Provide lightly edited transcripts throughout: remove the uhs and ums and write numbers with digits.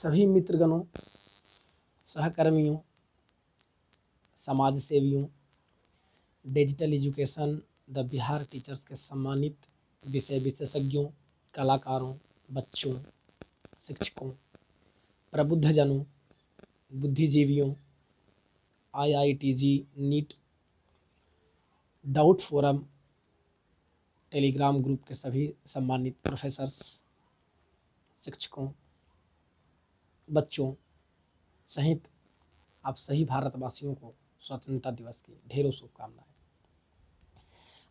सभी मित्रगणों, सहकर्मियों, समाज सेवियों, digital education the Bihar teachers के सम्मानित विषय विशेषज्ञों, कलाकारों, बच्चों, शिक्षकों, प्रबुद्धजनों, बुद्धिजीवियों, IITG, NEET, doubt forum, Telegram group के सभी सम्मानित प्रोफेसर्स, शिक्षकों, बच्चों सहित आप सभी भारतवासियों को स्वतंत्रता दिवस की ढेरों शुभकामनाएं।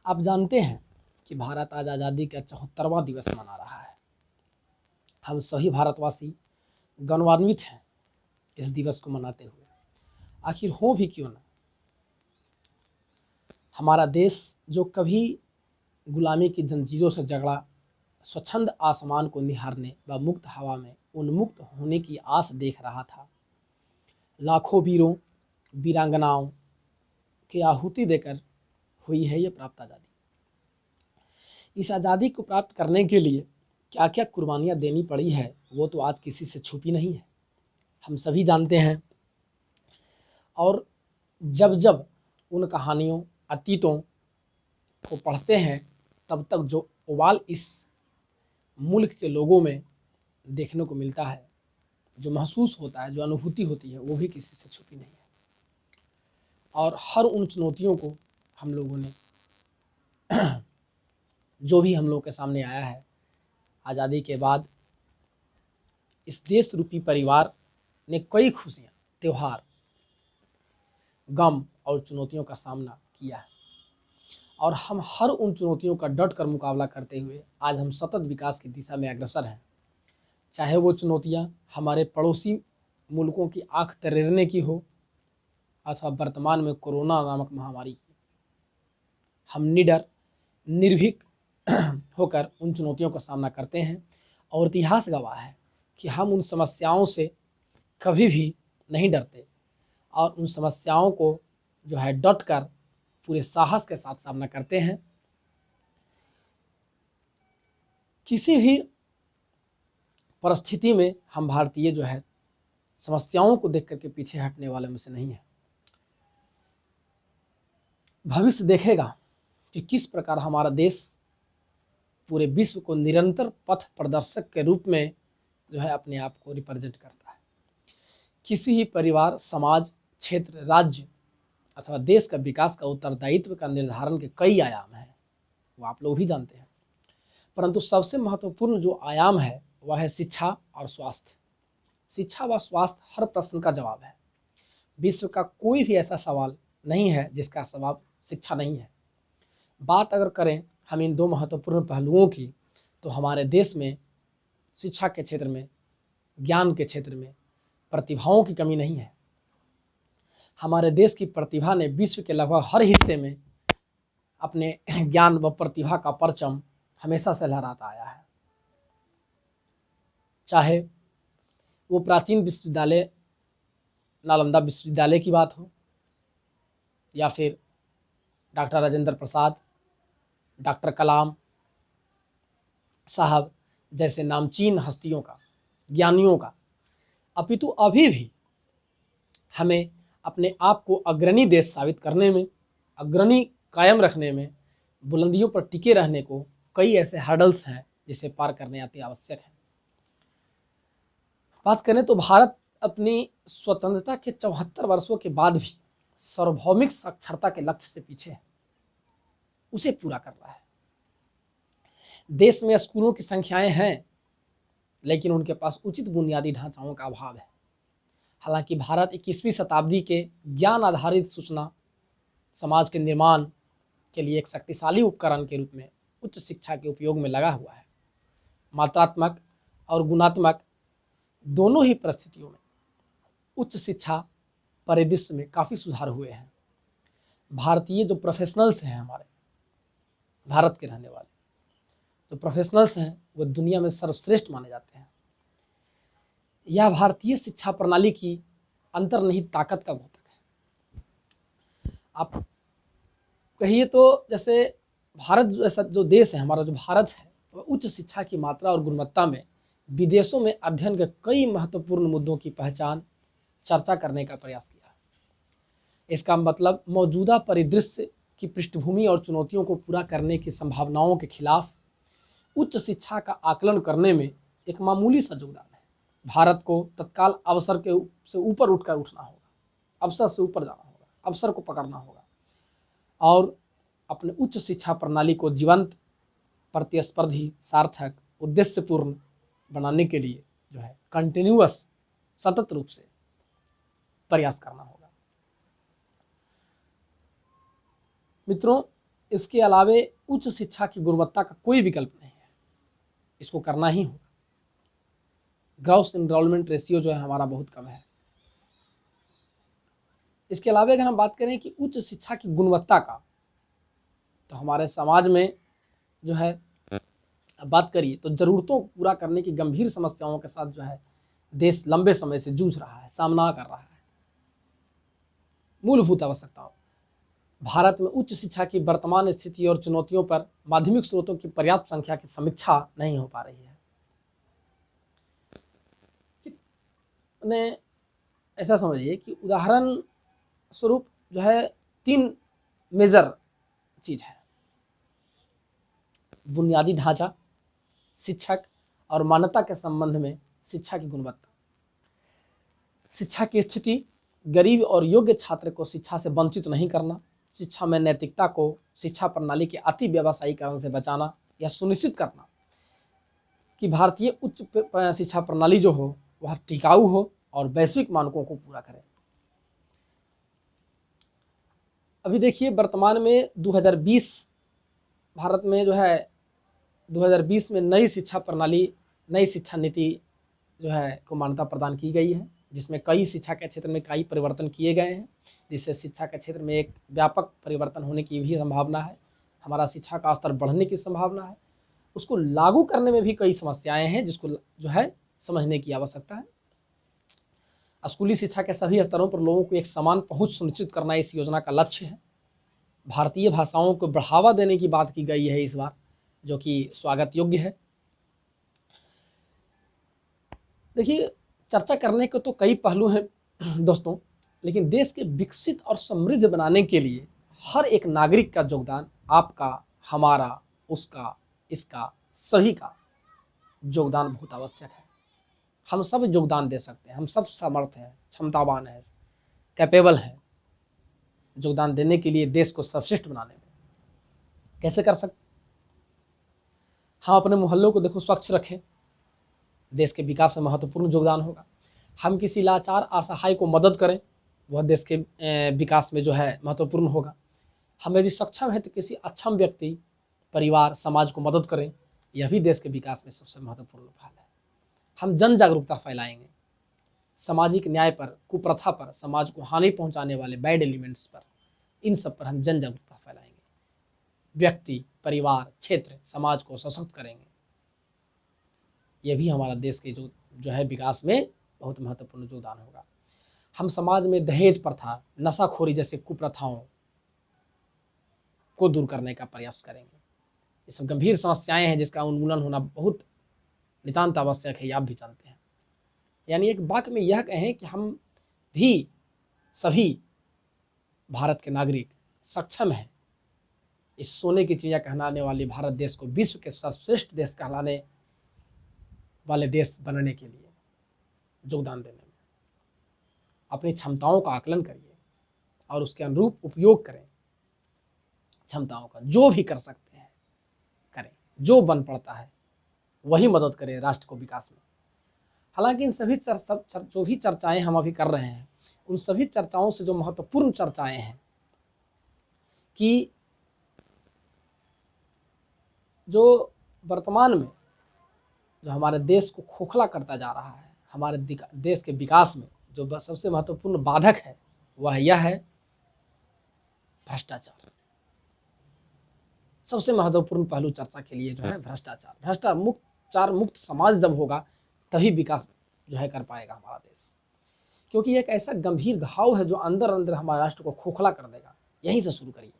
आप जानते हैं कि भारत आज आज़ादी का 74वां दिवस मना रहा है। हम सभी भारतवासी गौरवान्वित हैं इस दिवस को मनाते हुए। आखिर हो भी क्यों ना, हमारा देश जो कभी गुलामी की जंजीरों से झगड़ा, स्वच्छंद आसमान को निहारने व मुक्त हवा में उन्मुक्त होने की आस देख रहा था, लाखों वीरों वीरांगनाओं की आहुति देकर हुई है ये प्राप्त आज़ादी। इस आज़ादी को प्राप्त करने के लिए क्या क्या कुर्बानियाँ देनी पड़ी है वो तो आज किसी से छुपी नहीं है, हम सभी जानते हैं। और जब जब उन कहानियों, अतीतों को पढ़ते हैं तब तक जो उबाल इस मुल्क के लोगों में देखने को मिलता है, जो महसूस होता है, जो अनुभूति होती है, वो भी किसी से छुपी नहीं है। और हर उन चुनौतियों को हम लोगों ने जो भी हम लोग के सामने आया है आज़ादी के बाद, इस देश रूपी परिवार ने कई खुशियाँ, त्यौहार, गम और चुनौतियों का सामना किया है। और हम हर उन चुनौतियों का डट कर मुकाबला करते हुए आज हम सतत विकास की दिशा में अग्रसर हैं। चाहे वो चुनौतियाँ हमारे पड़ोसी मुल्कों की आंख तरेरने की हो अथवा वर्तमान में कोरोना नामक महामारी की, हम निडर निर्भीक होकर उन चुनौतियों का सामना करते हैं। और इतिहास गवाह है कि हम उन समस्याओं से कभी भी नहीं डरते और उन समस्याओं को जो है डट कर पूरे साहस के साथ सामना करते हैं। किसी भी परिस्थिति में हम भारतीय जो है समस्याओं को देख करके पीछे हटने वाले में से नहीं है। भविष्य देखेगा कि किस प्रकार हमारा देश पूरे विश्व को निरंतर पथ प्रदर्शक के रूप में जो है अपने आप को रिप्रेजेंट करता है। किसी ही परिवार, समाज, क्षेत्र, राज्य अथवा देश का विकास का उत्तरदायित्व का निर्धारण के कई आयाम हैं, वो आप लोग भी जानते हैं। परंतु सबसे महत्वपूर्ण जो आयाम है वह है शिक्षा और स्वास्थ्य। शिक्षा व स्वास्थ्य हर प्रश्न का जवाब है। विश्व का कोई भी ऐसा सवाल नहीं है जिसका जवाब शिक्षा नहीं है। बात अगर करें हम इन दो महत्वपूर्ण पहलुओं की, तो हमारे देश में शिक्षा के क्षेत्र में, ज्ञान के क्षेत्र में प्रतिभाओं की कमी नहीं है। हमारे देश की प्रतिभा ने विश्व के लगभग हर हिस्से में अपने ज्ञान व प्रतिभा का परचम हमेशा से लहराता आया है। चाहे वो प्राचीन विश्वविद्यालय नालंदा विश्वविद्यालय की बात हो, या फिर डॉक्टर राजेंद्र प्रसाद, डॉक्टर कलाम साहब जैसे नामचीन हस्तियों का, ज्ञानियों का, अपितु अभी भी हमें अपने आप को अग्रणी देश साबित करने में, अग्रणी कायम रखने में, बुलंदियों पर टिके रहने को कई ऐसे हर्डल्स हैं जिसे पार करने अति आवश्यक है। बात करें तो भारत अपनी स्वतंत्रता के 74 वर्षों के बाद भी सार्वभौमिक साक्षरता के लक्ष्य से पीछे है, उसे पूरा कर रहा है। देश में स्कूलों की संख्याएं हैं, लेकिन उनके पास उचित बुनियादी ढांचाओं का अभाव है। हालांकि भारत 21वीं शताब्दी के ज्ञान आधारित सूचना समाज के निर्माण के लिए एक शक्तिशाली उपकरण के रूप में उच्च शिक्षा के उपयोग में लगा हुआ है। मात्रात्मक और गुणात्मक दोनों ही परिस्थितियों में उच्च शिक्षा परिदृश्य में काफ़ी सुधार हुए हैं। भारतीय जो प्रोफेशनल्स हैं, हमारे भारत के रहने वाले जो प्रोफेशनल्स हैं, वो दुनिया में सर्वश्रेष्ठ माने जाते हैं। यह भारतीय शिक्षा प्रणाली की अंतर्निहित ताकत का द्योतक है। आप कहिए तो जैसे भारत जैसा जो देश है, हमारा जो भारत है, वह उच्च शिक्षा की मात्रा और गुणवत्ता में विदेशों में अध्ययन के कई महत्वपूर्ण मुद्दों की पहचान चर्चा करने का प्रयास किया। इसका मतलब मौजूदा परिदृश्य की पृष्ठभूमि और चुनौतियों को पूरा करने की संभावनाओं के खिलाफ उच्च शिक्षा का आकलन करने में एक मामूली सा योगदान है। भारत को तत्काल अवसर से ऊपर उठकर उठना होगा, अवसर से ऊपर जाना होगा, अवसर को पकड़ना होगा और अपने उच्च शिक्षा प्रणाली को जीवंत, प्रतिस्पर्धी, सार्थक, उद्देश्यपूर्ण बनाने के लिए जो है कंटिन्यूअस, सतत रूप से प्रयास करना होगा। मित्रों, इसके अलावे उच्च शिक्षा की गुणवत्ता का कोई विकल्प नहीं है, इसको करना ही होगा। ग्रॉस एनरोलमेंट रेशियो जो है हमारा बहुत कम है। इसके अलावा अगर हम बात करें कि उच्च शिक्षा की गुणवत्ता का, तो हमारे समाज में जो है बात करिए तो ज़रूरतों को पूरा करने की गंभीर समस्याओं के साथ जो है देश लंबे समय से जूझ रहा है, सामना कर रहा है। मूलभूत आवश्यकताओं, भारत में उच्च शिक्षा की वर्तमान स्थिति और चुनौतियों पर माध्यमिक स्रोतों की पर्याप्त संख्या की समीक्षा नहीं हो पा रही है। ने ऐसा समझिए कि उदाहरण स्वरूप जो है 3 मेजर चीज है: बुनियादी ढांचा, शिक्षक और मान्यता के संबंध में शिक्षा की गुणवत्ता। शिक्षा की स्थिति, गरीब और योग्य छात्र को शिक्षा से वंचित नहीं करना, शिक्षा में नैतिकता को शिक्षा प्रणाली के अति व्यावसायीकरण से बचाना, यह सुनिश्चित करना कि भारतीय उच्च शिक्षा प्रणाली जो हो वह टिकाऊ हो और वैश्विक मानकों को पूरा करे। अभी देखिए वर्तमान में 2020 भारत में जो है 2020 में नई शिक्षा प्रणाली, नई शिक्षा नीति जो है को मान्यता प्रदान की गई है, जिसमें कई शिक्षा के क्षेत्र में कई परिवर्तन किए गए हैं, जिससे शिक्षा के क्षेत्र में एक व्यापक परिवर्तन होने की भी संभावना है। हमारा शिक्षा का स्तर बढ़ने की संभावना है। उसको लागू करने में भी कई समस्याएं हैं जिसको जो है समझने की आवश्यकता है। स्कूली शिक्षा के सभी स्तरों पर लोगों को एक समान पहुंच सुनिश्चित करना इस योजना का लक्ष्य है। भारतीय भाषाओं को बढ़ावा देने की बात की गई है इस बार, जो कि स्वागत योग्य है। देखिए, चर्चा करने के तो कई पहलू हैं दोस्तों, लेकिन देश के विकसित और समृद्ध बनाने के लिए हर एक नागरिक का योगदान, आपका, हमारा, उसका, इसका, सभी का योगदान बहुत आवश्यक है। हम सब योगदान दे सकते हैं, हम सब समर्थ हैं, क्षमतावान हैं, कैपेबल हैं योगदान देने के लिए देश को सर्वश्रेष्ठ बनाने में। कैसे कर सकते? हम अपने मोहल्लों को देखो स्वच्छ रखें, देश के विकास में महत्वपूर्ण योगदान होगा। हम किसी लाचार असहाय को मदद करें, वह देश के विकास में जो है महत्वपूर्ण होगा। हम यदि सक्षम है तो किसी अक्षम व्यक्ति, परिवार, समाज को मदद करें, यह भी देश के विकास में सबसे महत्वपूर्ण पहल है। हम जन जागरूकता फैलाएंगे, सामाजिक न्याय पर, कुप्रथा पर, समाज को हानि पहुंचाने वाले बैड एलिमेंट्स पर, इन सब पर हम जन जागरूकता फैलाएंगे। व्यक्ति, परिवार, क्षेत्र, समाज को सशक्त करेंगे। यह भी हमारा देश के जो है विकास में बहुत महत्वपूर्ण योगदान होगा। हम समाज में दहेज प्रथा, नशाखोरी जैसे कुप्रथाओं को दूर करने का प्रयास करेंगे। ये सब गंभीर समस्याएं हैं जिसका उन्मूलन होना बहुत नितांत आवश्यक है, आप भी जानते हैं। यानी एक वाक्य में यह कहें कि हम भी सभी भारत के नागरिक सक्षम हैं इस सोने की चिड़िया कहलाने वाले भारत देश को विश्व के सर्वश्रेष्ठ देश कहलाने वाले देश बनने के लिए योगदान देने में। अपनी क्षमताओं का आकलन करिए और उसके अनुरूप उपयोग करें। क्षमताओं का जो भी कर सकते हैं करें, जो बन पड़ता है वही मदद करें राष्ट्र को विकास में। हालांकि इन सभी जो भी चर्चाएं हम अभी कर रहे हैं, उन सभी चर्चाओं से जो महत्वपूर्ण चर्चाएं हैं कि जो वर्तमान में जो हमारे देश को खोखला करता जा रहा है, हमारे देश के विकास में जो सबसे महत्वपूर्ण बाधक है वह यह है भ्रष्टाचार। सबसे महत्वपूर्ण पहलू चर्चा के लिए जो है भ्रष्टाचार। भ्रष्टाचार मुक्त समाज जब होगा तभी विकास जो है कर पाएगा हमारा देश, क्योंकि एक ऐसा गंभीर घाव है जो अंदर अंदर हमारे राष्ट्र को खोखला कर देगा। यहीं से शुरू करिए,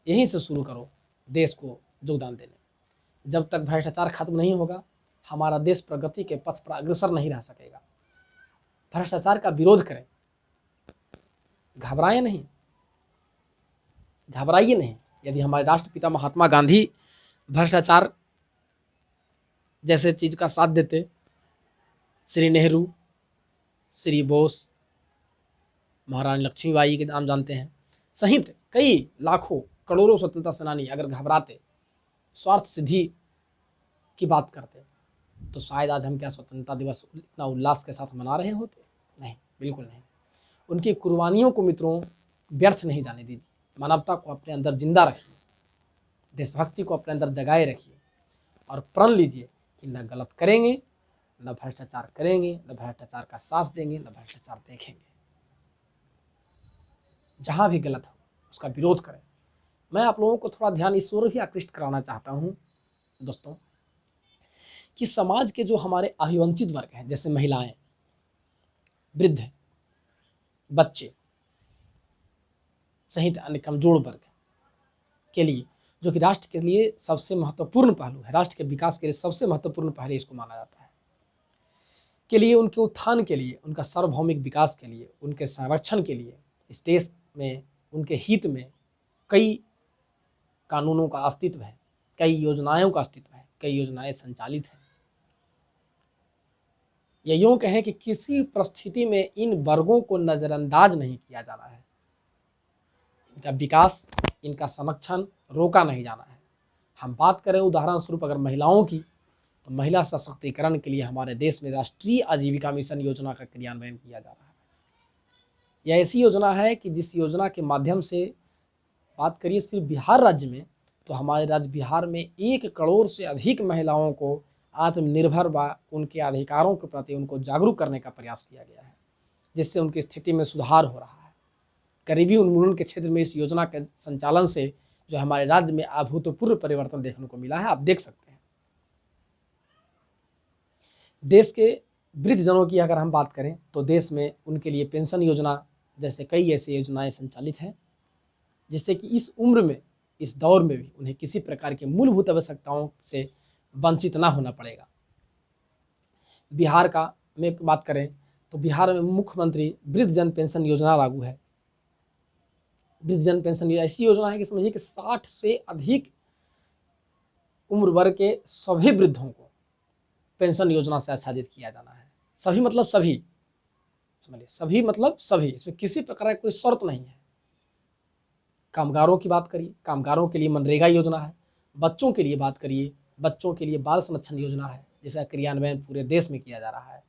यहीं से शुरू करो देश को योगदान देने। जब तक भ्रष्टाचार खत्म नहीं होगा हमारा देश प्रगति के पथ पर अग्रसर नहीं रह सकेगा। भ्रष्टाचार का विरोध करें, घबराएं नहीं, घबराइए नहीं। यदि हमारे राष्ट्रपिता महात्मा गांधी भ्रष्टाचार जैसे चीज का साथ देते, श्री नेहरू, श्री बोस, महारानी लक्ष्मीबाई के नाम जानते हैं, सहित कई लाखों करोड़ों स्वतंत्रता सेनानी अगर घबराते, स्वार्थ सिद्धि की बात करते, तो शायद आज हम क्या स्वतंत्रता दिवस इतना उल्लास के साथ मना रहे होते? नहीं, बिल्कुल नहीं। उनकी कुर्बानियों को मित्रों व्यर्थ नहीं जाने दीजिए। मानवता को अपने अंदर जिंदा रखिए, देशभक्ति को अपने अंदर जगाए रखिए और प्रण लीजिए कि न गलत करेंगे, न भ्रष्टाचार करेंगे, न भ्रष्टाचार का साथ देंगे, न भ्रष्टाचार देखेंगे। जहां भी गलत हो उसका विरोध करें। मैं आप लोगों को थोड़ा ध्यान इस ओर भी आकृष्ट कराना चाहता हूं दोस्तों कि समाज के जो हमारे अभिवंचित वर्ग हैं, जैसे महिलाएं, वृद्ध, बच्चे सहित अन्य कमजोर वर्ग के लिए, जो कि राष्ट्र के लिए सबसे महत्वपूर्ण पहलू है, राष्ट्र के विकास के लिए सबसे महत्वपूर्ण पहलू इसको माना जाता है, के लिए, उनके उत्थान के लिए, उनका सार्वभौमिक विकास के लिए, उनके संरक्षण के लिए इस देश में उनके हित में कई कानूनों का अस्तित्व है, कई योजनाओं का अस्तित्व है, कई योजनाएं संचालित हैं। या यूँ कहें कि किसी परिस्थिति में इन वर्गों को नज़रअंदाज नहीं किया जाना है, इनका विकास, इनका संरक्षण रोका नहीं जाना है। हम बात करें उदाहरण स्वरूप अगर महिलाओं की, तो महिला सशक्तिकरण के लिए हमारे देश में राष्ट्रीय आजीविका मिशन योजना का क्रियान्वयन किया जा रहा है। यह ऐसी योजना है कि जिस योजना के माध्यम से बात करिए सिर्फ बिहार राज्य में, तो हमारे राज्य बिहार में 1 करोड़ से अधिक महिलाओं को आत्मनिर्भर व उनके अधिकारों के प्रति उनको जागरूक करने का प्रयास किया गया है, जिससे उनकी स्थिति में सुधार हो रहा है। गरीबी उन्मूलन के क्षेत्र में इस योजना के संचालन से जो हमारे राज्य में अभूतपूर्व परिवर्तन देखने को मिला है, आप देख सकते हैं। देश के वृद्धजनों की अगर हम बात करें तो देश में उनके लिए पेंशन योजना जैसे कई ऐसी योजनाएं संचालित हैं, जिससे कि इस उम्र में, इस दौर में भी उन्हें किसी प्रकार की मूलभूत आवश्यकताओं से वंचित ना होना पड़ेगा। बिहार का में बात करें तो बिहार में मुख्यमंत्री वृद्धजन पेंशन योजना लागू है। वृद्धजन पेंशन ऐसी योजना है कि समझिए कि 60 से अधिक उम्र वर्ग के सभी वृद्धों को पेंशन योजना से आच्छादित किया जाना है। सभी मतलब सभी, समझिए, सभी मतलब सभी, इसमें किसी प्रकार की कोई शर्त नहीं है। कामगारों की बात करिए, कामगारों के लिए मनरेगा योजना है। बच्चों के लिए बात करिए, बच्चों के लिए बाल संरक्षण योजना है, जिसका क्रियान्वयन पूरे देश में किया जा रहा है।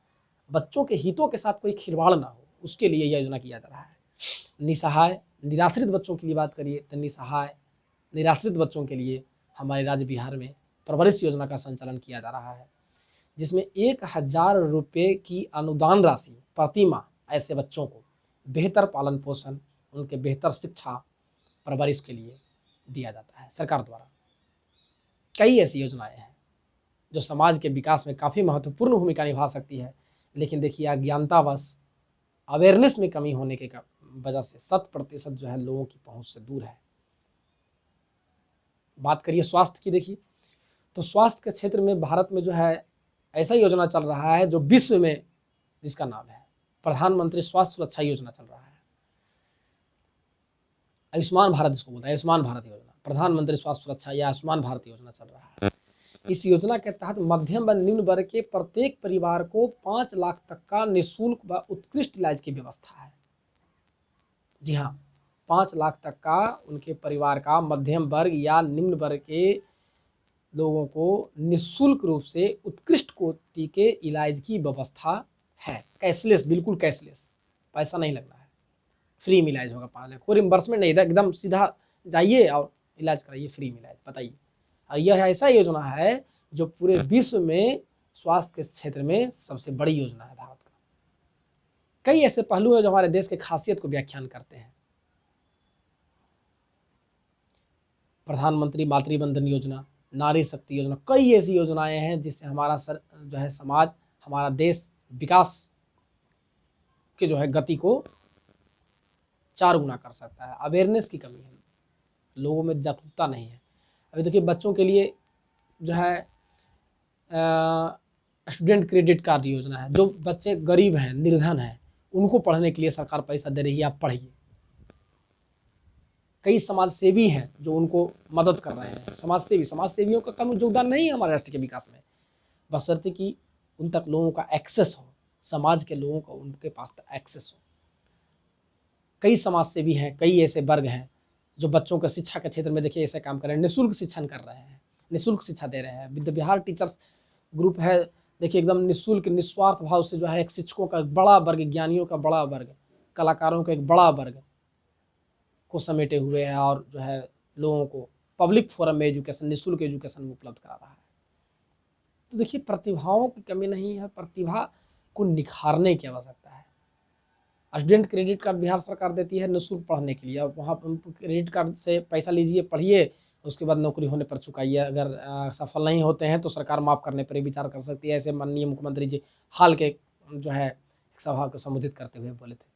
बच्चों के हितों के साथ कोई खिलवाड़ ना हो, उसके लिए यह योजना किया जा रहा है। निसहाय, निराश्रित बच्चों के लिए बात करिए तो निसहाय, निराश्रित बच्चों के लिए हमारे राज्य बिहार में परवरिश योजना का संचालन किया जा रहा है, जिसमें 1000 रुपये की अनुदान राशि प्रति माह ऐसे बच्चों को बेहतर पालन पोषण, उनके बेहतर शिक्षा, परवरिश के लिए दिया जाता है सरकार द्वारा। कई ऐसी योजनाएं हैं जो समाज के विकास में काफ़ी महत्वपूर्ण भूमिका निभा सकती है, लेकिन देखिए अज्ञानतावश, अवेयरनेस में कमी होने के वजह से 100% जो है लोगों की पहुंच से दूर है। बात करिए स्वास्थ्य की, देखिए तो स्वास्थ्य के क्षेत्र में भारत में जो है ऐसा योजना चल रहा है जो विश्व में, जिसका नाम है प्रधानमंत्री स्वास्थ्य सुरक्षा योजना चल रहा है। आयुष्मान भारत इसको बोलता है, आयुष्मान भारत योजना, प्रधानमंत्री स्वास्थ्य सुरक्षा या आयुष्मान भारत योजना चल रहा है। इस योजना के तहत मध्यम व निम्न वर्ग के प्रत्येक परिवार को 5 लाख तक का निःशुल्क व उत्कृष्ट इलाज की व्यवस्था है। जी हाँ, 5 लाख तक का उनके परिवार का मध्यम वर्ग या निम्न वर्ग के लोगों को निःशुल्क रूप से उत्कृष्ट कोटि के इलाज की व्यवस्था है। कैशलेस, बिल्कुल कैशलेस, पैसा नहीं लगना है, फ्री में इलाज होगा। 5 लाख, कोई रिम्बर्समेंट नहीं, एकदम सीधा जाइए और इलाज कराइए, फ्री में इलाज। बताइए, और यह ऐसा योजना है जो पूरे विश्व में स्वास्थ्य के क्षेत्र में सबसे बड़ी योजना है भारत का। कई ऐसे पहलू हैं जो हमारे देश की खासियत को व्याख्यान करते हैं। प्रधानमंत्री मातृवंदन योजना, नारी शक्ति योजना, कई ऐसी योजनाएं हैं जिससे हमारा जो है समाज, हमारा देश विकास के जो है गति को 4 गुना कर सकता है। अवेयरनेस की कमी है, लोगों में जागरूकता नहीं है। अभी देखिए बच्चों के लिए जो है स्टूडेंट क्रेडिट कार्ड योजना है, जो बच्चे गरीब हैं, निर्धन हैं, उनको पढ़ने के लिए सरकार पैसा दे रही है, आप पढ़िए। कई समाज सेवी हैं जो उनको मदद कर रहे हैं। समाज सेवियों का कम योगदान नहीं है हमारे राष्ट्र के विकास में, बशर्ते कि उन तक लोगों का एक्सेस हो, समाज के लोगों का उनके पास एक्सेस हो। कई समाज सेवी हैं, कई ऐसे वर्ग हैं जो बच्चों के शिक्षा के क्षेत्र में देखिए ऐसे काम कर रहे हैं, निःशुल्क शिक्षण कर रहे हैं, निःशुल्क शिक्षा दे रहे हैं। विद्या विहार टीचर्स ग्रुप है, देखिए एकदम निःशुल्क निस्वार्थ भाव से जो है एक शिक्षकों का एक बड़ा वर्ग, ज्ञानियों का बड़ा वर्ग, कलाकारों का एक बड़ा वर्ग को समेटे हुए है और जो है लोगों को पब्लिक फोरम में एजुकेशन, निःशुल्क एजुकेशन उपलब्ध करा रहा है। तो देखिए प्रतिभाओं की कमी नहीं है, प्रतिभा को निखारने की आवश्यकता है। स्टूडेंट क्रेडिट कार्ड बिहार सरकार देती है निःशुल्क पढ़ने के लिए, और वहाँ क्रेडिट कार्ड से पैसा लीजिए, पढ़िए, उसके बाद नौकरी होने पर चुकाइए। अगर सफल नहीं होते हैं तो सरकार माफ़ करने पर ही विचार कर सकती है। ऐसे माननीय मुख्यमंत्री जी हाल के जो है सभा को संबोधित करते हुए बोले थे।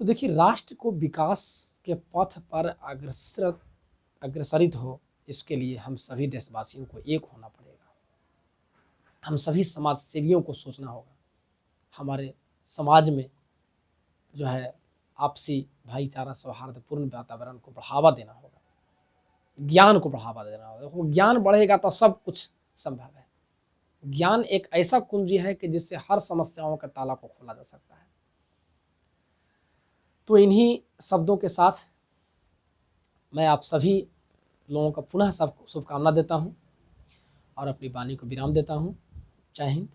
तो देखिए राष्ट्र को विकास के पथ पर अग्रसरित हो, इसके लिए हम सभी देशवासियों को एक होना पड़ेगा। हम सभी समाज सेवियों को सोचना होगा। हमारे समाज में जो है आपसी भाईचारा, सौहार्दपूर्ण वातावरण को बढ़ावा देना होगा, ज्ञान को बढ़ावा देना होगा। ज्ञान बढ़ेगा तो सब कुछ संभव है। ज्ञान एक ऐसा कुंजी है कि जिससे हर समस्याओं का ताला को खोला जा सकता है। तो इन्हीं शब्दों के साथ मैं आप सभी लोगों का पुनः सब शुभकामना देता हूँ और अपनी वाणी को विराम देता हूँ। जय हिंद।